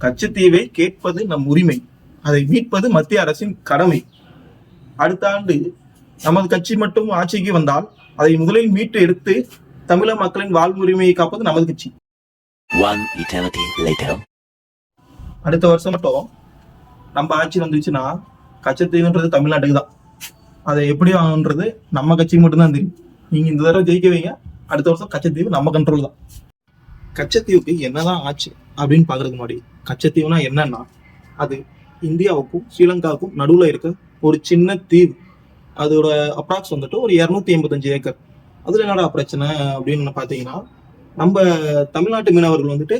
கச்சத்தீவை கேட்பது நம் உரிமை, அதை மீட்பது மத்திய அரசின் கடமை. அடுத்த ஆண்டு நமது கட்சி மட்டும் ஆட்சிக்கு வந்தால் அதை முதலில் மீட்டு எடுத்து தமிழக மக்களின் வாழ்வுரிமையை காப்பது நமது கட்சி. அடுத்த வருஷம் மட்டும் நம்ம ஆட்சி வந்துச்சுன்னா கச்சத்தீவுன்றது தமிழ்நாட்டுக்கு தான். அதை எப்படி வாங்கன்றது நம்ம கட்சிக்கு மட்டும்தான் தெரியும். நீங்க இந்த தடவை ஜெயிக்க வைங்க, அடுத்த வருஷம் கச்சத்தீவு நம்ம கண்ட்ரோல் தான். கச்சத்தீவுக்கு என்னதான் ஆச்சு அப்படின்னு பாக்குறதுக்கு முன்னாடி, கச்சத்தீவுனா என்னன்னா அது இந்தியாவுக்கும் ஸ்ரீலங்காவுக்கும் நடுவுல இருக்க ஒரு சின்ன தீவு. அதோட அப்ராக்ஸ் வந்துட்டு ஒரு 285 ஏக்கர். அதுல என்னடா பிரச்சனை அப்படின்னு பாத்தீங்கன்னா, நம்ம தமிழ்நாட்டு மீனவர்கள் வந்துட்டு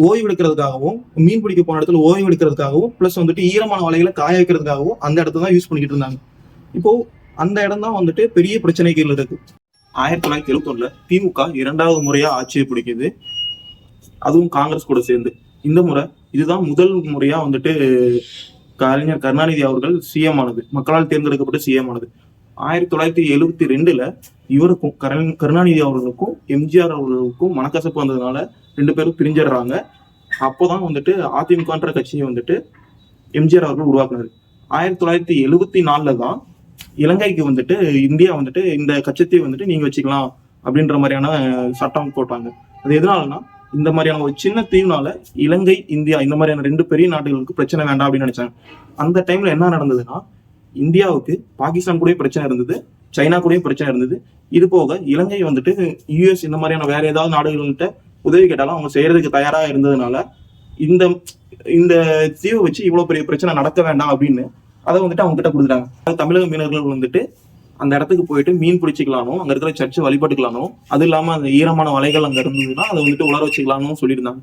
ஓய்வு எடுக்கிறதுக்காகவும் மீன் பிடிக்க போன இடத்துல ஓய்வு எடுக்கிறதுக்காகவும் பிளஸ் வந்துட்டு ஈரமான வலைகளை காய வைக்கிறதுக்காகவும் அந்த இடத்த தான் யூஸ் பண்ணிக்கிட்டு இருந்தாங்க. இப்போ அந்த இடம் தான் வந்துட்டு பெரிய பிரச்சனைகள் இருக்கு. 1971 திமுக 2வது முறையா ஆட்சியை பிடிக்குது, அதுவும் காங்கிரஸ் கூட சேர்ந்து. இந்த முறை இதுதான் முதல் முறையா வந்துட்டு கலைஞர் கருணாநிதி அவர்கள் சிஎம் ஆனது, மக்களால் தேர்ந்தெடுக்கப்பட்டு சிஎம் ஆனது. 1972 இவருக்கும் கருணாநிதி அவர்களுக்கும் எம்ஜிஆர் அவர்களுக்கும் மனக்கசப்பு வந்ததுனால 2 பேரும் பிரிஞ்சிடுறாங்க. அப்போதான் வந்துட்டு அதிமுகன்ற கட்சியை வந்துட்டு எம்ஜிஆர் அவர்கள் உருவாக்குனாரு. 1974 தான் இலங்கைக்கு வந்துட்டு இந்தியா வந்துட்டு இந்த கச்சத்தீவு வந்துட்டு நீங்க வச்சுக்கலாம் அப்படின்ற மாதிரியான சட்டம் போட்டாங்க. அது எதனாலன்னா, இந்த மாதிரியான ஒரு சின்ன தீவுனால இலங்கை இந்தியா இந்த மாதிரியான 2 பெரிய நாடுகளுக்கு பிரச்சனை வேண்டாம் அப்படின்னு நினைச்சாங்க. அந்த டைம்ல என்ன நடந்ததுன்னா, இந்தியாவுக்கு பாகிஸ்தான் கூட பிரச்சனை இருந்தது, சைனா கூட பிரச்சனை இருந்தது. இது போக இலங்கை வந்துட்டு யுஎஸ் இந்த மாதிரியான வேற ஏதாவது நாடுகள்கிட்ட உதவி கேட்டாலும் அவங்க செய்யறதுக்கு தயாரா இருந்ததுனால இந்த இந்த தீவை வச்சு இவ்வளவு பெரிய பிரச்சனை நடக்க வேண்டாம் அப்படின்னு அதை வந்துட்டு அவங்க கிட்ட கொடுத்துட்டாங்க. தமிழக மீனவர்கள் வந்துட்டு அந்த இடத்துக்கு போயிட்டு மீன் பிடிச்சிக்கலானோ, அங்க இருக்கிற சர்ச்சை வழிபட்டுக்கலானோ, அது இல்லாம அந்த ஈரமான வலைகள் அங்க இருந்ததுன்னா அதை வந்துட்டு உலர வச்சுக்கலாம்னு சொல்லியிருந்தாங்க.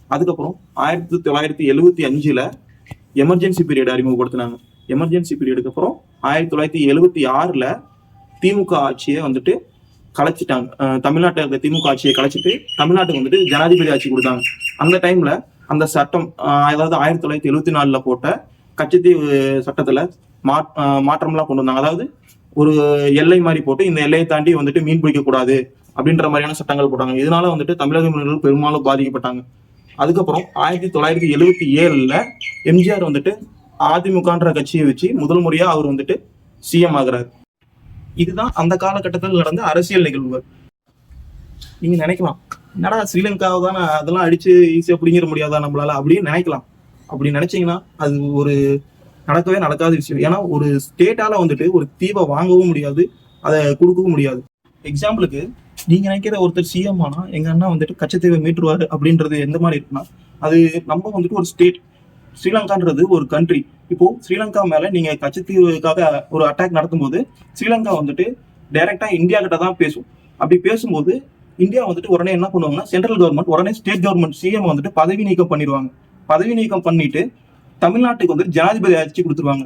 அதுக்கப்புறம் 1975 எமர்ஜென்சி பீரியட் அறிமுகப்படுத்தினாங்க. எமர்ஜென்சி பீரியடுக்கு அப்புறம் 1976 திமுக ஆட்சியை வந்துட்டு கலைச்சிட்டாங்க. தமிழ்நாட்டில் இருக்க திமுக ஆட்சியை கலைச்சிட்டு தமிழ்நாட்டுக்கு வந்துட்டு ஜனாதிபதி ஆட்சி கொடுத்தாங்க. அந்த டைம்ல அந்த சட்டம், அதாவது 1974 போட்ட கச்சத்தீவு சட்டத்துல மாற்றம்லாம் கொண்டு வந்தாங்க. அதாவது ஒரு எல்லை மாதிரி போட்டு இந்த எல்லையை தாண்டி வந்துட்டு மீன் பிடிக்க கூடாது அப்படின்ற மாதிரியான சட்டங்கள் போட்டாங்க. இதனால வந்துட்டு தமிழக மீனவர்கள் பெரும்பாலும் பாதிக்கப்பட்டாங்க. அதுக்கப்புறம் 1977 எம்ஜிஆர் வந்துட்டு அதிமுகன்ற கட்சியை வச்சு முதல் முறையா அவர் வந்துட்டு சிஎம் ஆகுறாரு. இதுதான் அந்த காலகட்டத்தில் நடந்த அரசியல் நிகழ்வுகள். நீங்க நினைக்கலாம், என்னடா ஸ்ரீலங்காவை தானே அதெல்லாம் அடிச்சு ஈஸியா பிடிங்கிற முடியாதா நம்மளால அப்படின்னு நினைக்கலாம். அப்படி நினைச்சீங்கன்னா அது ஒரு நடக்கவே நடக்காத விஷயம். ஏன்னா ஒரு ஸ்டேட்டால வந்துட்டு ஒரு தீவை வாங்கவும் முடியாது, அதை கொடுக்கவும் முடியாது. எக்ஸாம்பிளுக்கு நீங்க நினைக்கிற ஒருத்தர் சிஎம் ஆனா எங்க அண்ணா வந்துட்டு கச்சத்தீவை மீட்டுருவாரு அப்படின்றது எந்த மாதிரி இருக்குன்னா, அது நம்ம வந்துட்டு ஒரு ஸ்டேட், ஸ்ரீலங்கான்றது ஒரு கண்ட்ரி. இப்போ ஸ்ரீலங்கா மேல நீங்க கச்சத்தீவுக்காக ஒரு அட்டாக் நடத்தும் போது ஸ்ரீலங்கா வந்துட்டு டைரக்டா இந்தியா கிட்ட தான் பேசும். அப்படி பேசும்போது இந்தியா வந்துட்டு உடனே என்ன பண்ணுவாங்கன்னா, சென்ட்ரல் கவர்மெண்ட் உடனே ஸ்டேட் கவர்மெண்ட் சிஎம் வந்துட்டு பதவி நீக்கம் பண்ணிடுவாங்க. பதவி நீக்கம் பண்ணிட்டு தமிழ்நாட்டுக்கு வந்துட்டு ஜனாதிபதி ஆட்சி கொடுத்துருவாங்க.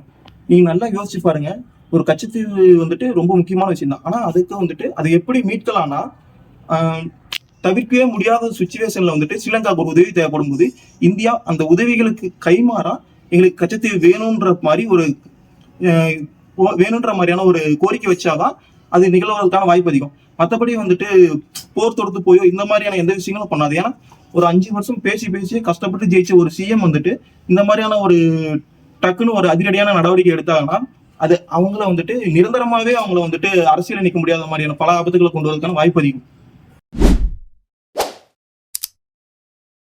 நீங்க நல்லா யோசிச்சு பாருங்க, ஒரு கச்சத்தீவு வந்துட்டு ரொம்ப முக்கியமான விஷயம் தான். ஆனா அதுக்கு வந்துட்டு அதை எப்படி மீட்கலாம்னா, தவிர்க்கவே முடியாத சுச்சுவேஷன்ல வந்துட்டு ஸ்ரீலங்காவுக்கு ஒரு உதவி தேவைப்படும் போது இந்தியா அந்த உதவிகளுக்கு கைமாறா எங்களுக்கு கச்சத்தீவு வேணும்ன்ற மாதிரி வேணுன்ற மாதிரியான ஒரு கோரிக்கை வச்சாதான் அது நிகழ்வதற்கான வாய்ப்பு அதிகம். மற்றபடி வந்துட்டு போர் தொடுத்து போயோ இந்த மாதிரியான எந்த விஷயங்களும் பண்ணாது. ஏன்னா ஒரு 5 வருஷம் பேசி கஷ்டப்பட்டு ஜெயிச்ச ஒரு சிஎம் வந்துட்டு இந்த மாதிரியான ஒரு டக்குன்னு ஒரு அதிரடியான நடவடிக்கை எடுத்தாங்கன்னா அது அவங்கள வந்துட்டு நிரந்தரமாவே அவங்கள வந்துட்டு அரசியல் நிற்க முடியாத மாதிரியான பல ஆபத்துக்களை கொண்டு வரதுக்கான வாய்ப்பு அதிகம்.